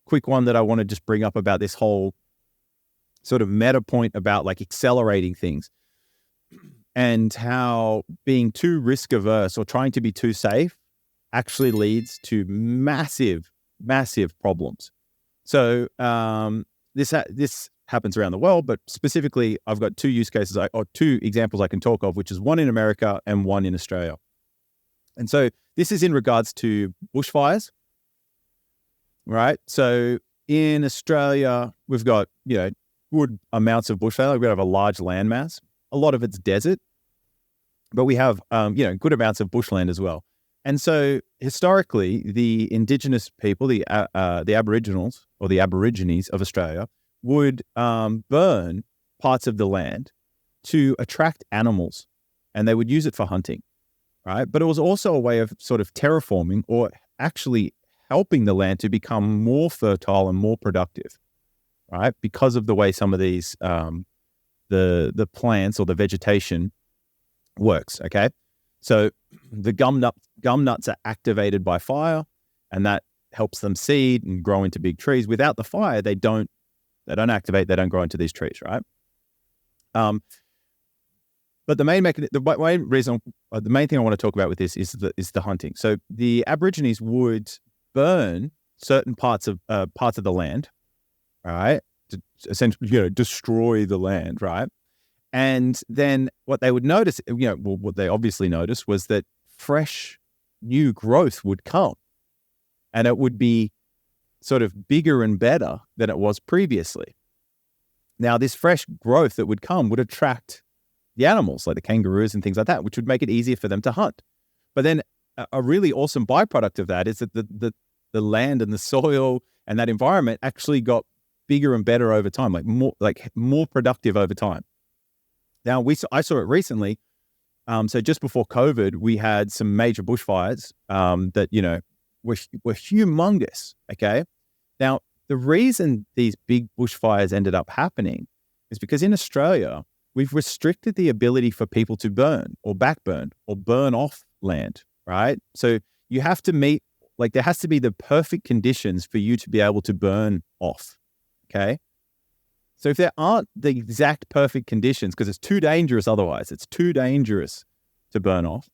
quick one that I want to just bring up about this whole sort of meta point about like accelerating things and how being too risk averse or trying to be too safe actually leads to massive problems. So this happens around the world, but specifically I've got two use cases or two examples I can talk of, which is one in America and one in Australia. And so this is in regards to bushfires, right? So in Australia, we've got, good amounts of bushfire. We have a large landmass. A lot of it's desert, but we have, good amounts of bushland as well. And so historically, the indigenous people, the Aboriginals or the Aborigines of Australia would burn parts of the land to attract animals, and they would use it for hunting, right? But it was also a way of sort of terraforming or actually helping the land to become more fertile and more productive, right? Because of the way some of these, the plants or the vegetation works, okay? So the gum nuts are activated by fire, and that helps them seed and grow into big trees. Without the fire, they don't activate, they don't grow into these trees, right? But the main thing I want to talk about with this is the hunting. So the Aborigines would burn certain parts of the land, right? To essentially, destroy the land, right? And then what they would notice, what they obviously noticed was that fresh new growth would come, and it would be sort of bigger and better than it was previously. Now, this fresh growth that would come would attract the animals like the kangaroos and things like that, which would make it easier for them to hunt. But then a really awesome byproduct of that is that the land and the soil and that environment actually got bigger and better over time, more productive over time. Now, I saw it recently. So just before COVID, we had some major bushfires that, were humongous, okay? Now, the reason these big bushfires ended up happening is because in Australia, we've restricted the ability for people to burn or backburn or burn off land, right? So you have to meet, there has to be the perfect conditions for you to be able to burn off, okay? So if there aren't the exact perfect conditions, because it's too dangerous otherwise, it's too dangerous to burn off,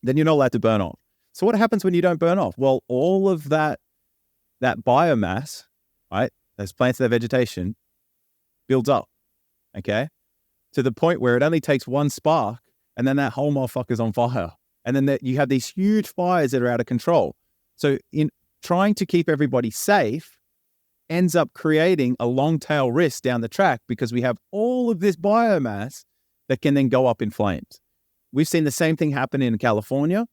then you're not allowed to burn off. So what happens when you don't burn off? Well, all of that biomass, right, those plants, that vegetation, builds up, okay, to the point where it only takes one spark, and then that whole motherfucker's on fire. And then you have these huge fires that are out of control. So in trying to keep everybody safe, ends up creating a long tail risk down the track because we have all of this biomass that can then go up in flames. We've seen the same thing happen in California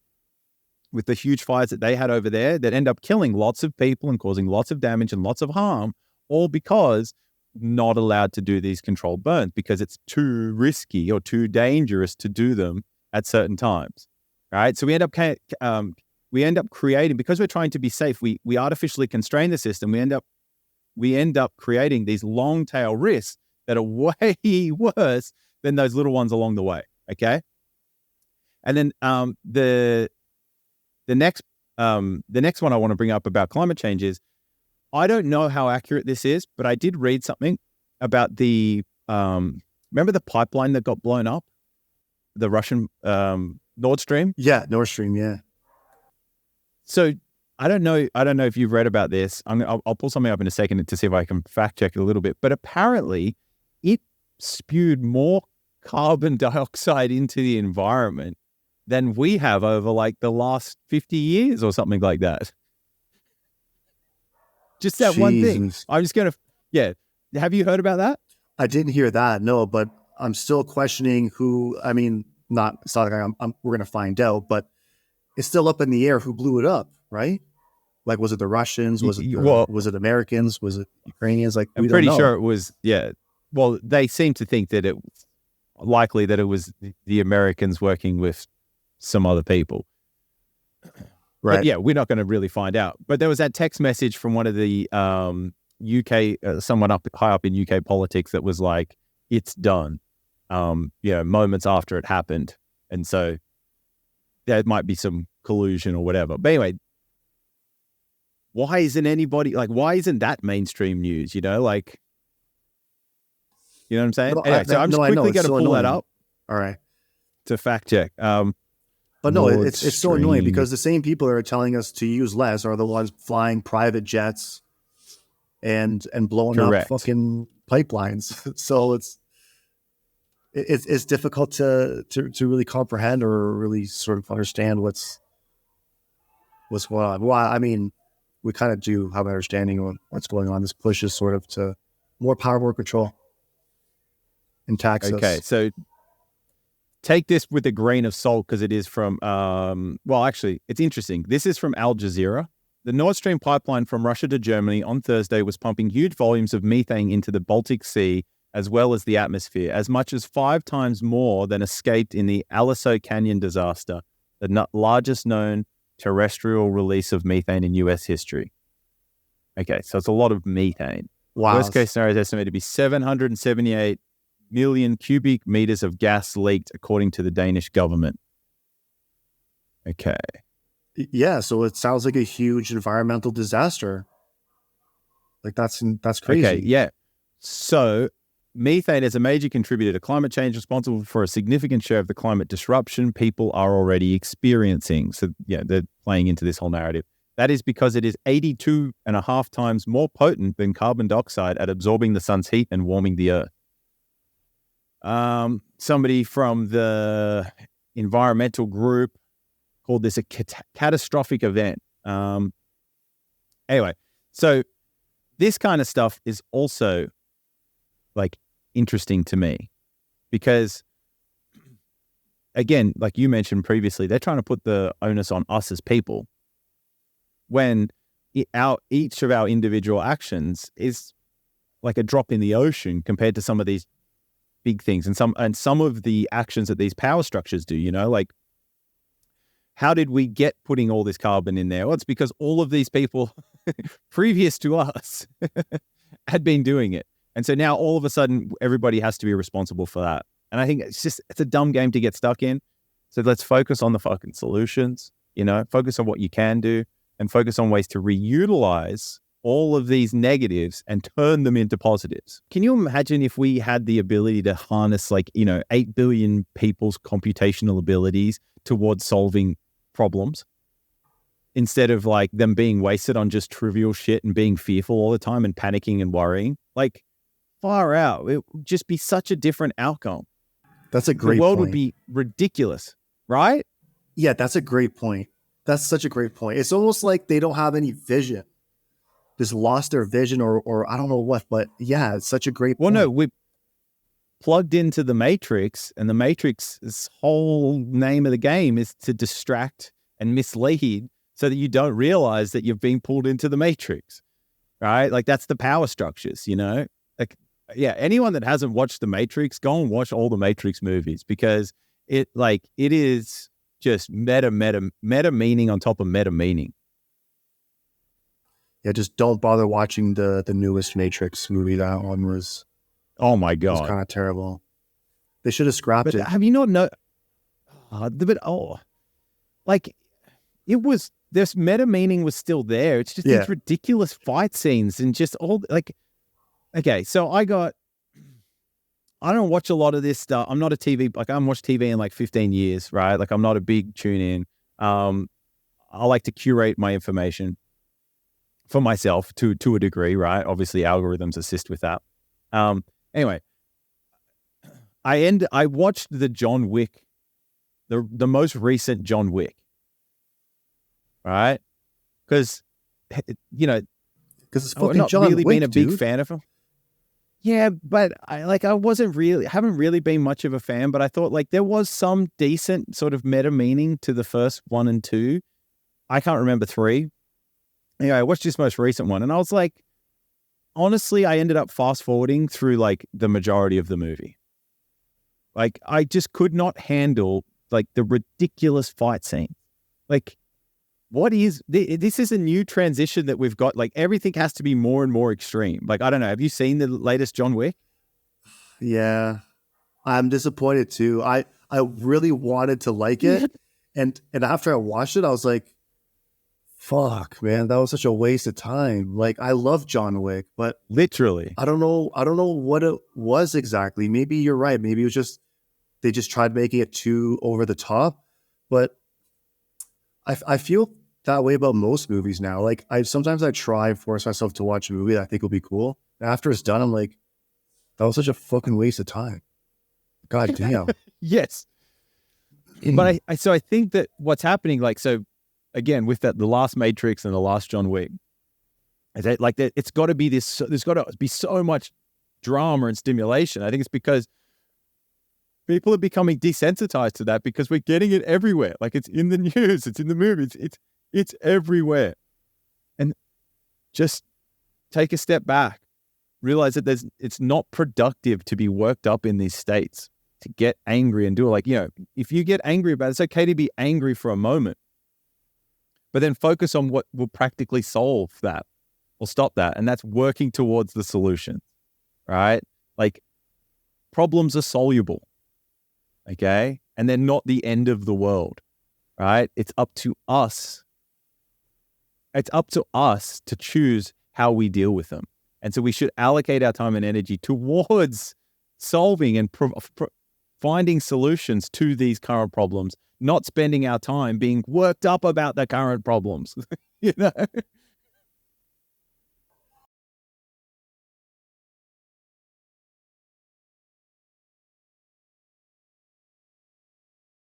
with the huge fires that they had over there that end up killing lots of people and causing lots of damage and lots of harm, all because not allowed to do these controlled burns because it's too risky or too dangerous to do them at certain times, right? So we end up creating, because we're trying to be safe, we artificially constrain the system. We end up creating these long tail risks that are way worse than those little ones along the way. Okay. And then the next one I want to bring up about climate change is, I don't know how accurate this is, but I did read something about the remember the pipeline that got blown up, the Russian Nord Stream? Yeah, Nord Stream. Yeah. So I don't know if you've read about this. I'll pull something up in a second to see if I can fact check it a little bit. But apparently, it spewed more carbon dioxide into the environment than we have over the last 50 years or something like that. Just that one thing. I'm just going to, yeah. Have you heard about that? I didn't hear that, no, but I'm still questioning who, it's not like we're going to find out, but it's still up in the air who blew it up, right? Was it the Russians? Was it Americans? Was it Ukrainians? I'm pretty sure it was, yeah. Well, they seem to think that it was likely that it was the Americans working with some other people. Right. But yeah, we're not going to really find out. But there was that text message from one of the UK, someone high up in UK politics that was like, it's done, moments after it happened. And so there might be some collusion or whatever. But anyway, why isn't anybody like, why isn't that mainstream news? You know, like, you know what I'm saying? No, Anyway, so I'm just quickly going to pull that up. All right. To fact check. But no, it's so annoying because the same people that are telling us to use less are the ones flying private jets and blowing up fucking pipelines. So it's difficult to really comprehend or really sort of understand what's going on. Well, I mean, we kind of do have an understanding of what's going on. This pushes sort of to more power, more control, and taxes. Okay, so take this with a grain of salt because it is from, well, actually, it's interesting. This is from Al Jazeera. The Nord Stream pipeline from Russia to Germany on Thursday was pumping huge volumes of methane into the Baltic Sea as well as the atmosphere, as much as 5 times more than escaped in the Aliso Canyon disaster, the largest known terrestrial release of methane in U.S. history. Okay, so it's a lot of methane. Wow. Worst case scenario is estimated to be 778 million cubic meters of gas leaked, according to the Danish government. Okay. Yeah, so it sounds like a huge environmental disaster. Like that's crazy. Okay, yeah. So methane is a major contributor to climate change, responsible for a significant share of the climate disruption people are already experiencing. So yeah, they're playing into this whole narrative. That is because it is 82.5 times more potent than carbon dioxide at absorbing the sun's heat and warming the earth. Somebody from the environmental group called this a catastrophic event. Anyway, so this kind of stuff is also like interesting to me because, again, like you mentioned previously, they're trying to put the onus on us as people when each of our individual actions is like a drop in the ocean compared to some of these big things and some of the actions that these power structures do, you know, like how did we get putting all this carbon in there? Well, it's because all of these people previous to us had been doing it. And so now all of a sudden everybody has to be responsible for that. And I think it's a dumb game to get stuck in. So let's focus on the fucking solutions, you know, focus on what you can do and focus on ways to reutilize all of these negatives and turn them into positives. Can you imagine if we had the ability to harness 8 billion people's computational abilities towards solving problems instead of like them being wasted on just trivial shit and being fearful all the time and panicking and worrying? Like far out. It would just be such a different outcome. That's a great point. The world would be ridiculous, right? Yeah, that's a great point. That's such a great point. It's almost like they don't have any vision. Just lost their vision or I don't know what, but yeah, it's such a great point. Well, no, we plugged into the Matrix, and the Matrix's whole name of the game is to distract and mislead so that you don't realize that you've been pulled into the Matrix, right? Like that's the power structures, you know? Like, yeah, anyone that hasn't watched the Matrix, go and watch all the Matrix movies because it is just meta meaning on top of meta meaning. Yeah, just don't bother watching the newest Matrix movie. That one was, oh my god, it was kind of terrible. They should have scrapped it. Have you not know? Like it was. This meta meaning was still there. It's just these ridiculous fight scenes and just all like. Okay, so I don't watch a lot of this stuff. I'm not a TV I haven't watched TV in like 15 years, right? Like I'm not a big tune in. I like to curate my information for myself to a degree, right? Obviously algorithms assist with that. Anyway, I watched the John Wick, the most recent John Wick, right? Because, you know, because it's fucking not John really Wick, been a big dude. fan of him. Yeah, but I haven't really been much of a fan, but I thought like there was some decent sort of meta meaning to the first 1 and 2. I can't remember 3. Anyway, I watched this most recent one and I was like, honestly, I ended up fast forwarding through like the majority of the movie. Like I just could not handle like the ridiculous fight scene. Like what is this is a new transition that we've got. Like everything has to be more and more extreme. Like, I don't know. Have you seen the latest John Wick? Yeah, I'm disappointed too. I really wanted to like it. And after I watched it, I was like, Fuck, man, that was such a waste of time. Like, I love John Wick, but Literally. I don't know. I don't know what it was exactly. Maybe you're right. Maybe it was just they just tried making it too over the top. But I feel that way about most movies now. Like, I sometimes I try and force myself to watch a movie that I think will be cool. And after it's done, I'm like, that was such a fucking waste of time. God damn. Yes. But I think that what's happening, like, so again, with that, the last Matrix and the last John Wick, is that, like, that it's got to be this, there's got to be so much drama and stimulation. I think it's because people are becoming desensitized to that because we're getting it everywhere. Like, it's in the news, it's in the movies, it's everywhere. And just take a step back, realize that it's not productive to be worked up in these states, to get angry and do it. Like, if you get angry about it, it's okay to be angry for a moment, but then focus on what will practically solve that or stop that. And that's working towards the solution, right? Like, problems are soluble, okay? And they're not the end of the world, right? It's up to us. It's up to us to choose how we deal with them. And so we should allocate our time and energy towards solving and finding solutions to these current problems, not spending our time being worked up about the current problems.